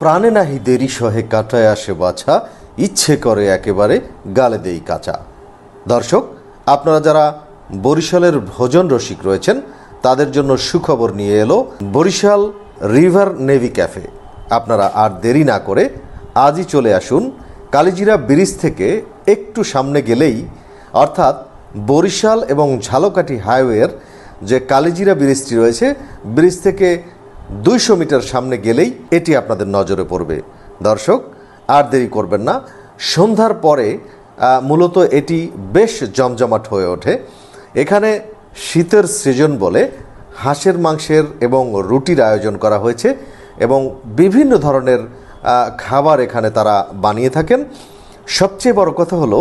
প্রাণে নাহি দেরি সহে কাটায় আসে বাছা, ইচ্ছে করে একেবারে গালে দেই কাঁচা। দর্শক, আপনারা যারা বরিশালের ভোজন রসিক রয়েছেন তাদের জন্য সুখবর নিয়ে এলো বরিশাল রিভার নেভি ক্যাফে। আপনারা আর দেরি না করে আজই চলে আসুন। কালিজিরা ব্রিজ থেকে একটু সামনে গেলেই, অর্থাৎ বরিশাল এবং ঝালকাঠি হাইওয়ের যে কালিজিরা ব্রিজটি রয়েছে, ব্রিজ থেকে 200 মিটার সামনে গেলেই এটি আপনাদের নজরে পড়বে। দর্শক, আর দেরি করবেন না। সন্ধ্যার পরে মূলত এটি বেশ জমজমাট হয়ে ওঠে। এখানে শীতের সিজন বলে হাঁসের মাংসের এবং রুটির আয়োজন করা হয়েছে এবং বিভিন্ন ধরনের খাবার এখানে তারা বানিয়ে থাকেন। সবচেয়ে বড় কথা হলো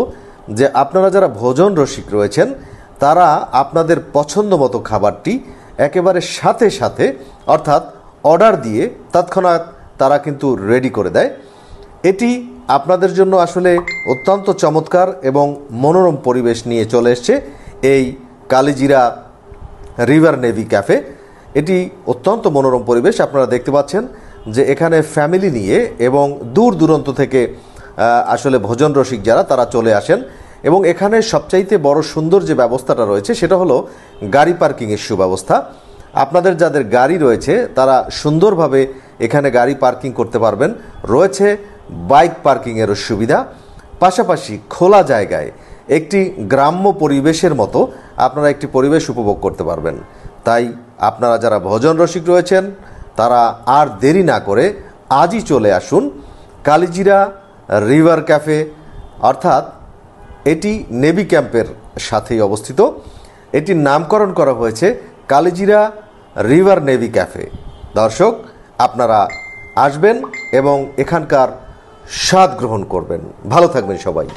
যে আপনারা যারা ভোজন রসিক রয়েছেন তারা আপনাদের পছন্দ মতো খাবারটি একেবারে সাথে সাথে, অর্থাৎ অর্ডার দিয়ে তৎক্ষণাৎ তারা কিন্তু রেডি করে দেয়। এটি আপনাদের জন্য আসলে অত্যন্ত চমৎকার এবং মনোরম পরিবেশ নিয়ে চলে এসছে এই কালিজিরা রিভার নেভি ক্যাফে। এটি অত্যন্ত মনোরম পরিবেশ। আপনারা দেখতে পাচ্ছেন যে এখানে ফ্যামিলি নিয়ে এবং দূর দূরান্ত থেকে আসলে ভোজন রসিক যারা তারা চলে আসেন এবং এখানে সবচাইতে বড় সুন্দর যে ব্যবস্থাটা রয়েছে সেটা হলো গাড়ি পার্কিংয়ের সুব্যবস্থা। আপনাদের যাদের গাড়ি রয়েছে তারা সুন্দরভাবে এখানে গাড়ি পার্কিং করতে পারবেন। রয়েছে বাইক পার্কিংয়েরও সুবিধা। পাশাপাশি খোলা জায়গায় একটি গ্রাম্য পরিবেশের মতো আপনারা একটি পরিবেশ উপভোগ করতে পারবেন। তাই আপনারা যারা ভোজন রসিক রয়েছেন তারা আর দেরি না করে আজই চলে আসুন কালিজিরা রিভার ক্যাফে, অর্থাৎ এটি নেভি ক্যাম্পের সাথেই অবস্থিত। এটির নামকরণ করা হয়েছে কালিজিরা রিভার নেভি ক্যাফে। দর্শক, আপনারা আসবেন এবং এখানকার স্বাদ গ্রহণ করবেন। ভালো থাকবেন সবাই।